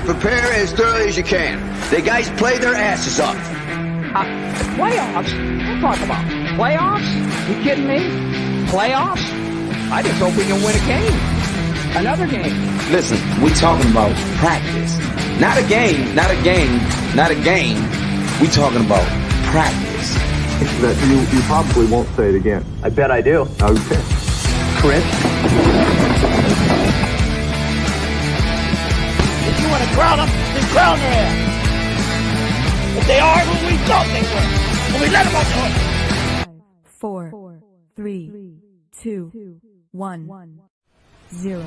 you prepare as thoroughly as you can. The guys play their asses off. Playoffs? Don't talk about playoffs. You kidding me? Playoffs? I just hope we can win a game. Another game. Listen, we talking about practice. Not a game, not a game, not a game. We talking about practice. That you probably won't say it again. I bet I do. Okay. Chris? If you want to crown them, then crown their ass. If they are who we thought they were, and we let them off the hook. 5, 4, 3, 2, 1, 0.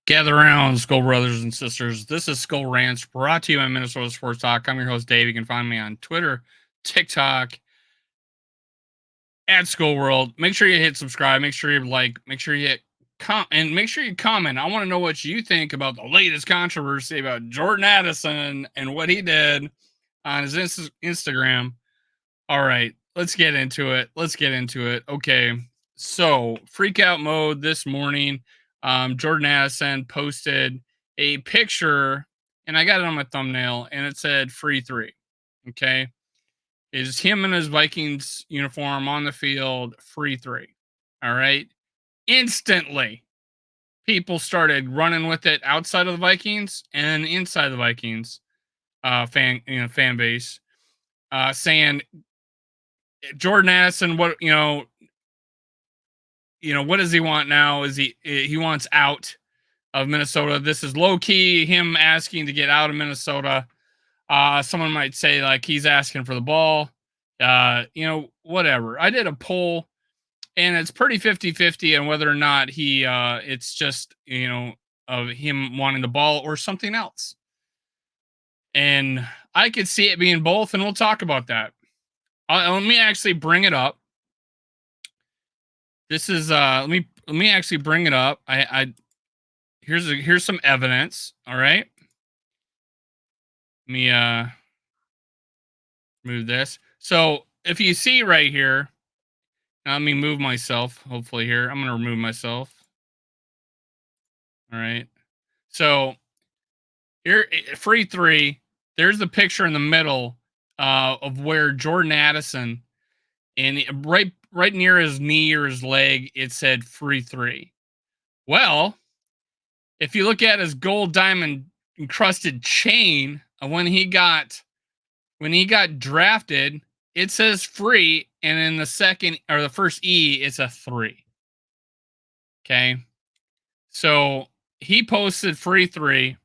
Gather around, Skull Brothers and Sisters. This is Skull Ranch, brought to you by Minnesota Sports Talk. I'm your host, Dave. You can find me on Twitter, TikTok, at Skull World. Make sure you hit subscribe. Make sure you like. Make sure you hit and make sure you comment. I want to know what you think about the latest controversy about Jordan Addison and what he did on his Instagram. All right, let's get into it. Okay, so freak out mode this morning. Jordan Addison posted a picture, and I got it on my thumbnail, and it said free 3. Okay. It's him in his Vikings uniform on the field, free 3. All right. Instantly, people started running with it outside of the Vikings and inside the Vikings fan base, saying Jordan Addison, what does he want now? Is he wants out of Minnesota? This is low key him asking to get out of Minnesota. Someone might say like he's asking for the ball. Whatever. I did a poll, and it's pretty 50-50 on whether or not it's just, of him wanting the ball or something else. And I could see it being both, and we'll talk about that. Let me actually bring it up. This is let me actually bring it up. Here's some evidence. All right. Let me move this. So if you see right here, let me move myself. Hopefully here, I'm gonna remove myself. All right. So here, free 3. There's the picture in the middle of where Jordan Addison, and right near his knee or his leg, it said free 3. Well, if you look at his gold diamond encrusted chain, when he got drafted, it says free, and in the second or the first E, it's a 3. Okay. So he posted free 3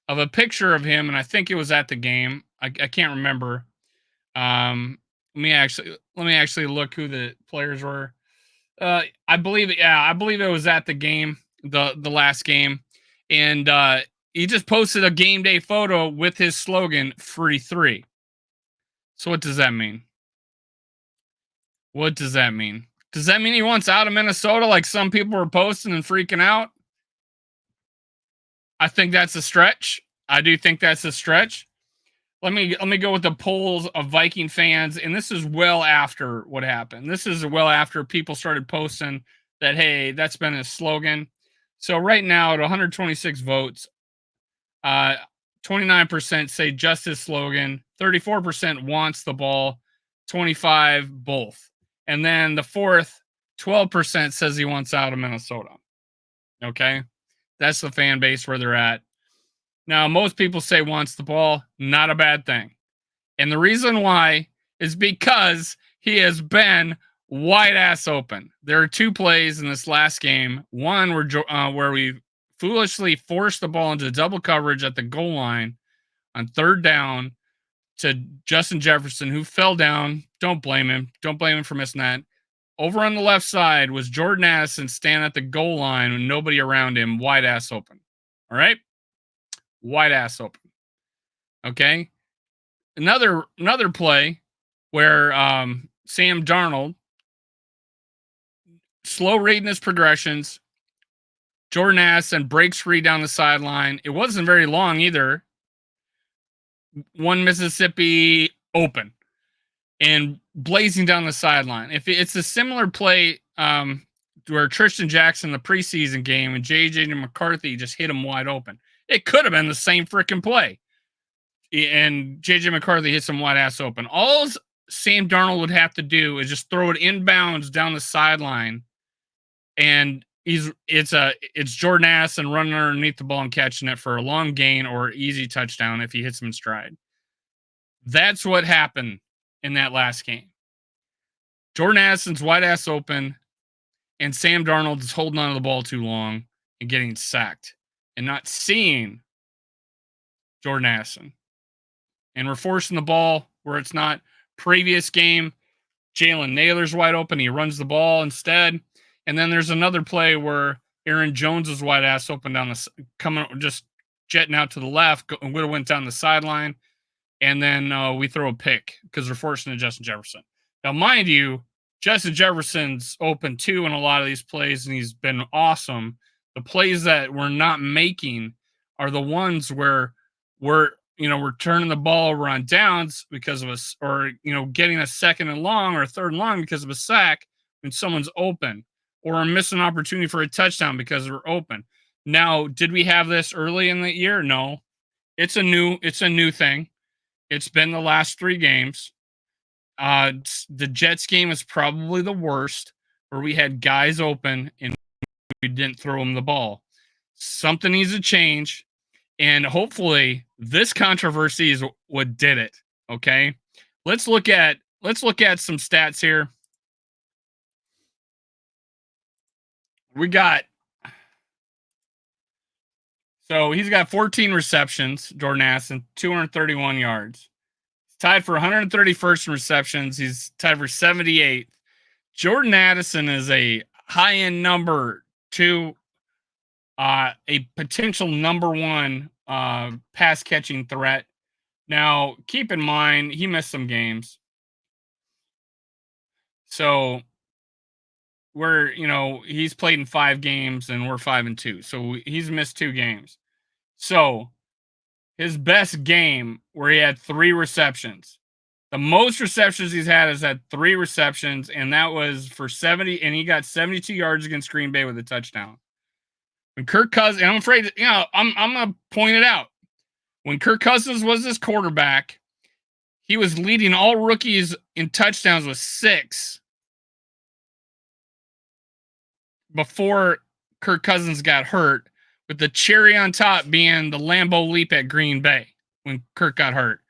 of a picture of him, and I think it was at the game. I can't remember. Let me actually look who the players were. I believe it was at the game, the last game. And he just posted a game day photo with his slogan, free 3. So what does that mean? What does that mean? Does that mean he wants out of Minnesota like some people were posting and freaking out? I think that's a stretch. I do think that's a stretch. Let me go with the polls of Viking fans, and this is well after what happened. This is well after people started posting that, hey, that's been his slogan. So right now at 126 votes, 29% say just his slogan, 34% wants the ball, 25% both. And then the fourth, 12% says he wants out of Minnesota. Okay? That's the fan base where they're at. Now, most people say wants the ball, not a bad thing. And the reason why is because he has been wide ass open. There are 2 plays in this last game. One where we foolishly forced the ball into double coverage at the goal line on 3rd down to Justin Jefferson, who fell down. Don't blame him. Don't blame him for missing that. Over on the left side was Jordan Addison standing at the goal line with nobody around him, wide ass open. All right? Wide ass open. Okay? Another play where Sam Darnold, slow reading his progressions, Jordan Addison breaks free down the sideline. It wasn't very long either. One Mississippi open and blazing down the sideline. If it's a similar play where Tristan Jackson, the preseason game, and J.J. McCarthy just hit him wide open. It could have been the same freaking play. And JJ McCarthy hits him wide ass open. All Sam Darnold would have to do is just throw it inbounds down the sideline, and it's Jordan Addison running underneath the ball and catching it for a long gain or easy touchdown if he hits him in stride. That's what happened in that last game. Jordan Addison's wide ass open, and Sam Darnold is holding on to the ball too long and getting sacked and not seeing Jordan Addison. And we're forcing the ball where it's not. Previous game, Jalen Naylor's wide open. He runs the ball instead. And then there's another play where Aaron Jones is wide ass open down coming, just jetting out to the left, would have went down the sideline. And then we throw a pick because we're forcing to Justin Jefferson. Now, mind you, Justin Jefferson's open too in a lot of these plays, and he's been awesome. The plays that we're not making are the ones where we're turning the ball over on downs because of us, or, getting a second and long or a third and long because of a sack when someone's open, or we're missing an opportunity for a touchdown because we're open. Now, did we have this early in the year? No. It's a new thing. It's been the last 3 games. The Jets game is probably the worst, where we had guys open and we didn't throw them the ball. Something needs to change. And hopefully this controversy is what did it. Okay. Let's look at some stats here. So he's got 14 receptions, Jordan Addison, 231 yards. He's tied for 131st in receptions. He's tied for 78th. Jordan Addison is a high-end number 2, a potential number 1 pass catching threat. Now, keep in mind, he missed some games. So he's played in 5 games and we're 5-2. So he's missed 2 games. So his best game where he had 3 receptions. The most receptions he's had is at 3 receptions, and that was for 70, and he got 72 yards against Green Bay with a touchdown. When Kirk Cousins, and I'm afraid, I'm going to point it out. When Kirk Cousins was his quarterback, he was leading all rookies in touchdowns with 6 before Kirk Cousins got hurt, with the cherry on top being the Lambeau Leap at Green Bay when Kirk got hurt.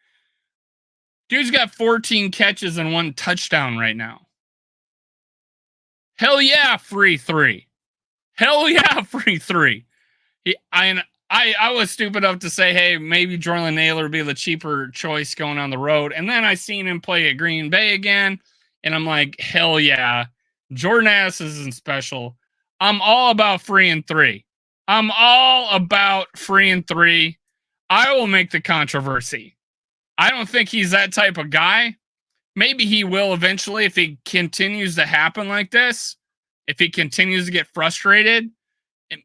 Dude's got 14 catches and 1 touchdown right now. Hell yeah, free 3. Hell yeah, free 3. I was stupid enough to say, hey, maybe Jalen Naylor would be the cheaper choice going on the road. And then I seen him play at Green Bay again, and I'm like, hell yeah. Jordan Addison isn't special. I'm all about free and 3. I'm all about free and 3. I will make the controversy. I don't think he's that type of guy. Maybe he will eventually if he continues to happen like this. If he continues to get frustrated,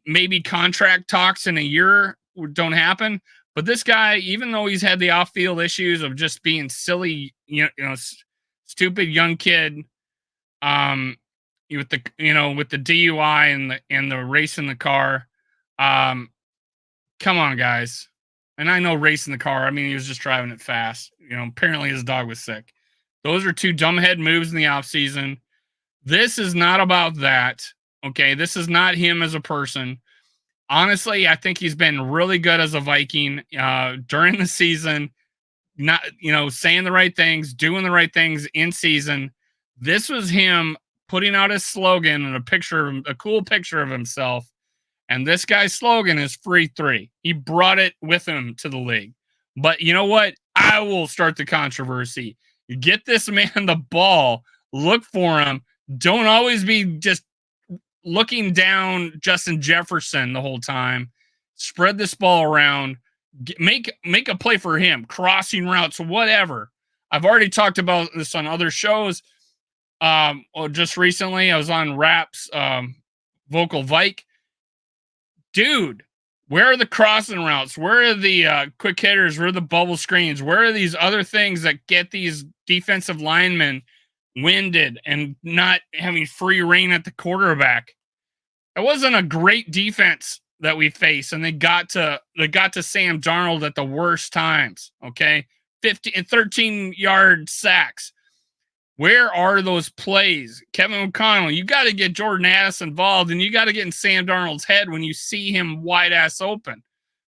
maybe contract talks in a year don't happen. But this guy, even though he's had the off-field issues of just being silly, stupid young kid, with the DUI and the race in the car, come on, guys. And I know racing the car, I mean, he was just driving it fast. Apparently his dog was sick. Those are 2 dumbhead moves in the offseason. This is not about that. Okay. This is not him as a person. Honestly, I think he's been really good as a Viking during the season, not, saying the right things, doing the right things in season. This was him putting out his slogan and a cool picture of himself. And this guy's slogan is free 3. He brought it with him to the league. But you know what? I will start the controversy. You get this man the ball. Look for him. Don't always be just looking down Justin Jefferson the whole time. Spread this ball around. Make a play for him. Crossing routes, whatever. I've already talked about this on other shows. Just recently, I was on Rap's Vocal Vike. Dude, where are the crossing routes? Where are the quick hitters? Where are the bubble screens? Where are these other things that get these defensive linemen winded and not having free reign at the quarterback? It wasn't a great defense that we face, and they got to Sam Darnold at the worst times. Okay, 13-yard sacks. Where are those plays? Kevin O'Connell, you got to get Jordan Addison involved, and you got to get in Sam Darnold's head when you see him wide ass open.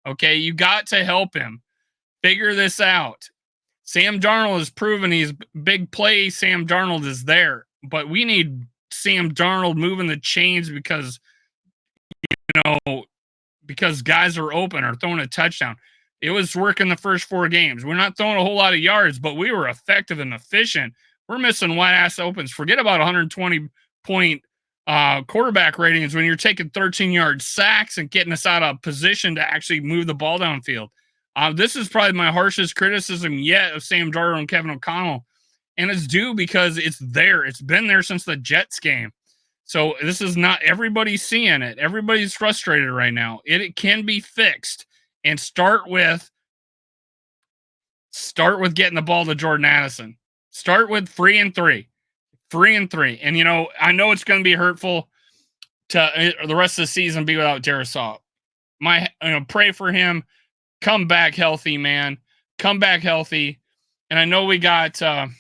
Okay, you got to help him figure this out. Sam Darnold has proven he's big play. Sam Darnold is there, but we need Sam Darnold moving the chains because guys are open or throwing a touchdown. It was working the first 4 games. We're not throwing a whole lot of yards, but we were effective and efficient. We're missing wide ass opens. Forget about 120-point quarterback ratings when you're taking 13-yard sacks and getting us out of position to actually move the ball downfield. This is probably my harshest criticism yet of Sam Darnold and Kevin O'Connell, and it's due because it's there. It's been there since the Jets game. So this is not everybody's seeing it. Everybody's frustrated right now. It can be fixed, and start with getting the ball to Jordan Addison. Start with 3 and 3. And I know it's going to be hurtful to the rest of the season be without Darisaw. Pray for him. Come back healthy, man. Come back healthy. And I know we got our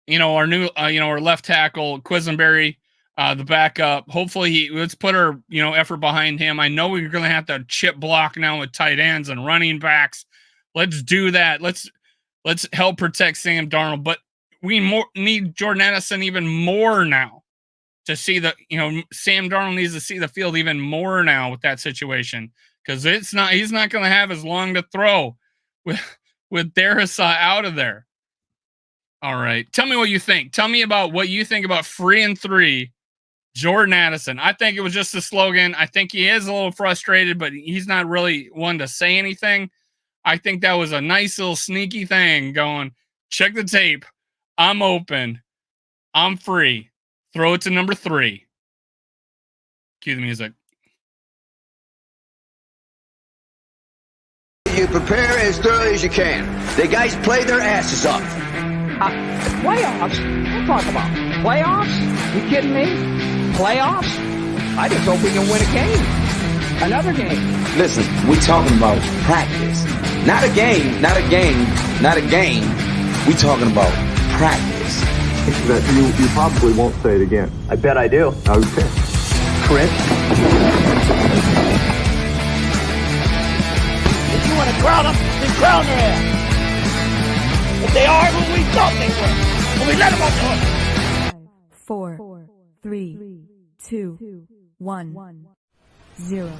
new our left tackle Quisenberry, the backup. Hopefully let's put our effort behind him. I know we're going to have to chip block now with tight ends and running backs. Let's do that. Let's help protect Sam Darnold, but we need Jordan Addison even more now to see Sam Darnold needs to see the field even more now with that situation, because he's not going to have as long to throw with Darisaw out of there. All right. Tell me what you think. Tell me about what you think about 3 and 3 Jordan Addison. I think it was just a slogan. I think he is a little frustrated, but he's not really one to say anything. I think that was a nice little sneaky thing going, check the tape. I'm open. I'm free. Throw it to number 3. Cue the music. You prepare as thoroughly as you can. The guys play their asses off. Playoffs? Don't talk about playoffs. You kidding me? Playoffs? I just hope we can win a game. Another game. Listen, we're talking about practice. Not a game. We're talking about practice. That you probably won't say it again. I bet I do. Okay. Chris? If you want to crown them, then crown their ass. If they are who we thought they were, when we let them off the hook. 5, 4, 3, 2, 1, 0.